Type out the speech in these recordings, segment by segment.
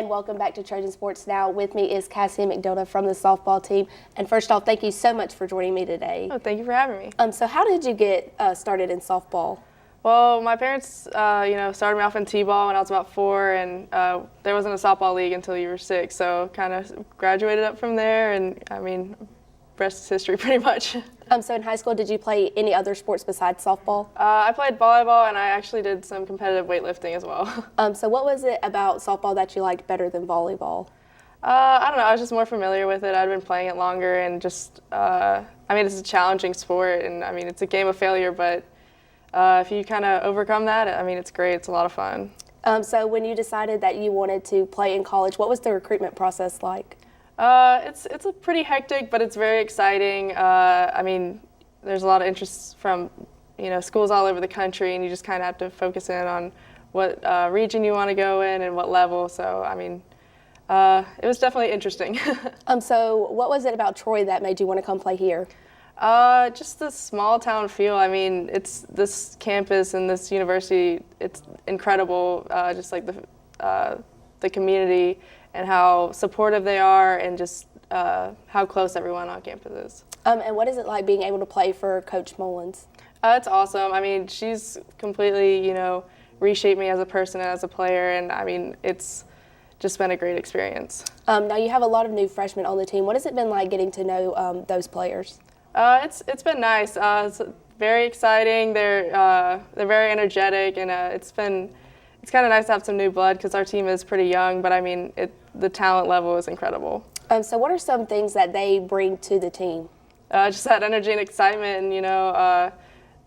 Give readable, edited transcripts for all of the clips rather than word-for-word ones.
and welcome back to Trojan Sports Now. With me is Cassidy McDilda from the softball team. And first off, thank you so much for joining me today. Oh, thank you for having me. So how did you get started in softball? Well, my parents, started me off in t-ball when I was about 4, and there wasn't a softball league until you were 6, so kind of graduated up from there, and rest is history pretty much. So in high school, did you play any other sports besides softball? I played volleyball, and I actually did some competitive weightlifting as well. So what was it about softball that you liked better than volleyball? I don't know, I was just more familiar with it. I'd been playing it longer, and just, it's a challenging sport, and it's a game of failure, but if you kind of overcome that, it's great. It's a lot of fun. So when you decided that you wanted to play in college, what was the recruitment process like? It's a pretty hectic, but it's very exciting. There's a lot of interest from, schools all over the country, and you just kind of have to focus in on what region you want to go in and what level. So, it was definitely interesting. So what was it about Troy that made you want to come play here? Just the small town feel. It's this campus and this university, it's incredible, just like the community and how supportive they are, and just how close everyone on campus is. And what is it like being able to play for Coach Mullins? It's awesome. She's completely, reshaped me as a person and as a player, and it's just been a great experience. Now you have a lot of new freshmen on the team. What has it been like getting to know those players? It's been nice. It's very exciting. They're very energetic, and it's kind of nice to have some new blood because our team is pretty young. But the talent level is incredible. So what are some things that they bring to the team? Just that energy and excitement, and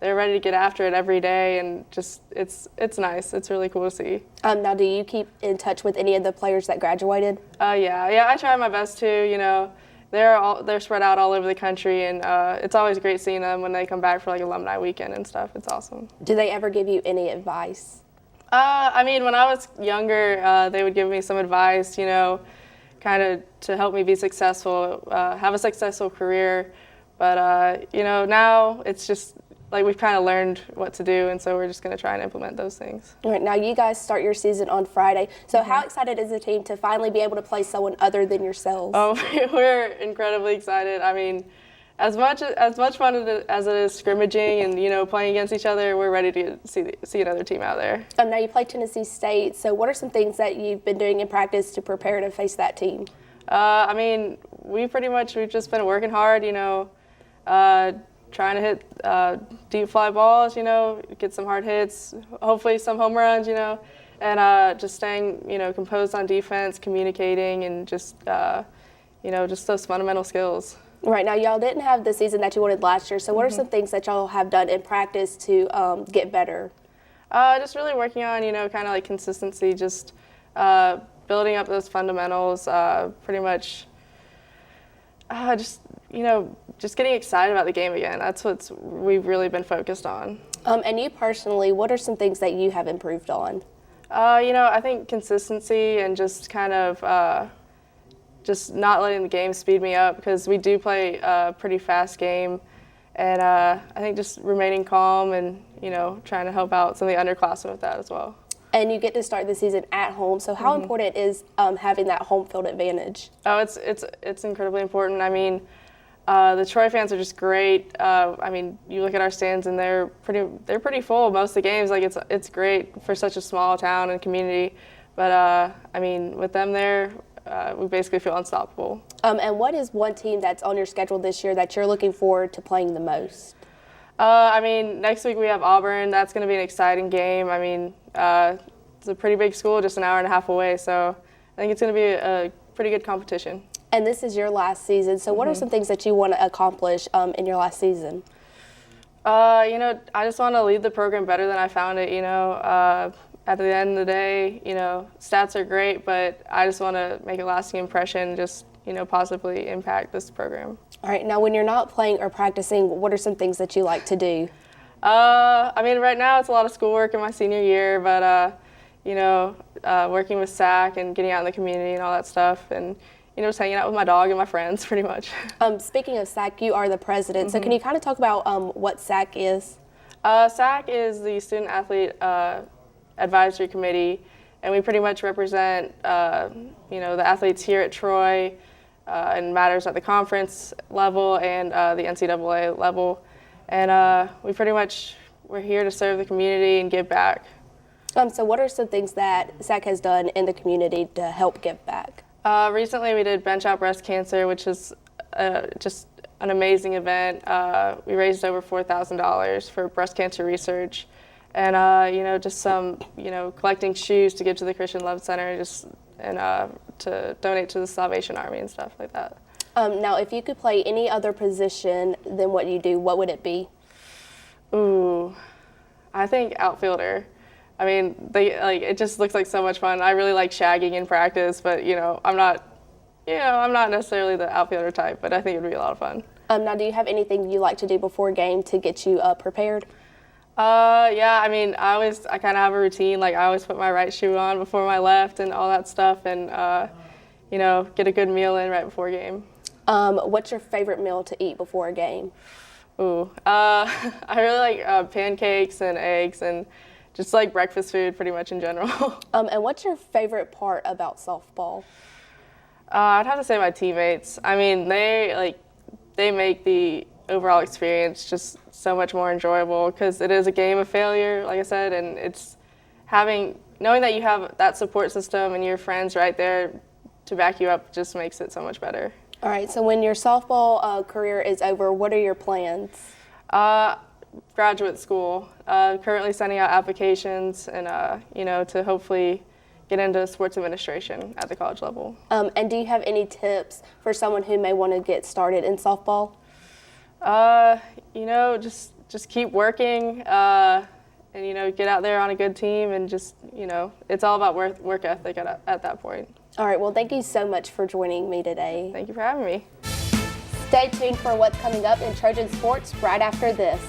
they're ready to get after it every day, and just it's nice. It's really cool to see. Now, do you keep in touch with any of the players that graduated? Yeah. I try my best to. They're spread out all over the country, and it's always great seeing them when they come back for alumni weekend and stuff. It's awesome. Do they ever give you any advice? When I was younger, they would give me some advice, kind of to help me be successful, have a successful career. But now it's just we've kind of learned what to do, and so we're just going to try and implement those things. All right, now you guys start your season on Friday. So how excited is the team to finally be able to play someone other than yourselves? Oh, we're incredibly excited. As much fun as it is scrimmaging and playing against each other, we're ready to see another team out there. Now you play Tennessee State. So what are some things that you've been doing in practice to prepare to face that team? We've just been working hard. Trying to hit deep fly balls, get some hard hits, hopefully some home runs, and just staying, composed on defense, communicating, and just those fundamental skills. Right, now y'all didn't have the season that you wanted last year, so what are some things that y'all have done in practice to get better? Just really working on, kind of consistency, just building up those fundamentals, pretty much just getting excited about the game again. That's what we've really been focused on. And you personally, what are some things that you have improved on? I think consistency and just kind of just not letting the game speed me up, because we do play a pretty fast game. And I think just remaining calm and, trying to help out some of the underclassmen with that as well. And you get to start the season at home, so how important is having that home field advantage? Oh, it's incredibly important. The Troy fans are just great. You look at our stands and they're pretty full most of the games. It's great for such a small town and community. But with them there, we basically feel unstoppable. And what is one team that's on your schedule this year that you're looking forward to playing the most? Next week we have Auburn. That's going to be an exciting game. It's a pretty big school, just an hour and a half away. So I think it's going to be a pretty good competition. And this is your last season, so what are some things that you want to accomplish in your last season? I just want to leave the program better than I found it. At the end of the day, stats are great, but I just want to make a lasting impression, just, positively impact this program. All right, now when you're not playing or practicing, what are some things that you like to do? Right now it's a lot of schoolwork in my senior year, but, working with SAC and getting out in the community and all that stuff, and just hanging out with my dog and my friends, pretty much. Speaking of SAC, you are the president, so can you kind of talk about what SAC is? SAC is the Student Athlete Advisory Committee, and we pretty much represent, the athletes here at Troy in matters at the conference level and the NCAA level. And we're here to serve the community and give back. So what are some things that SAC has done in the community to help give back? Recently we did Bench Out Breast Cancer, which is just an amazing event. We raised over $4,000 for breast cancer research. And, just some, collecting shoes to give to the Christian Love Center and to donate to the Salvation Army and stuff like that. Now, if you could play any other position than what you do, what would it be? Ooh, I think outfielder. I mean, it just looks like so much fun. I really like shagging in practice, but I'm not necessarily the outfielder type, but I think it would be a lot of fun. Now, do you have anything you like to do before a game to get you prepared? Yeah, I mean, I kind of have a routine. Like, I always put my right shoe on before my left and all that stuff, and get a good meal in right before a game. What's your favorite meal to eat before a game? Ooh, I really like pancakes and eggs and just like breakfast food pretty much in general. And what's your favorite part about softball? I'd have to say my teammates. I mean, they make the overall experience just so much more enjoyable because it is a game of failure, like I said, and it's knowing that you have that support system and your friends right there to back you up just makes it so much better. All right, so when your softball career is over, what are your plans? Graduate school. Currently sending out applications and, to hopefully get into sports administration at the college level. And do you have any tips for someone who may want to get started in softball? Just keep working and, get out there on a good team and just, it's all about work ethic at that point. All right, well, thank you so much for joining me today. Thank you for having me. Stay tuned for what's coming up in Trojan Sports right after this.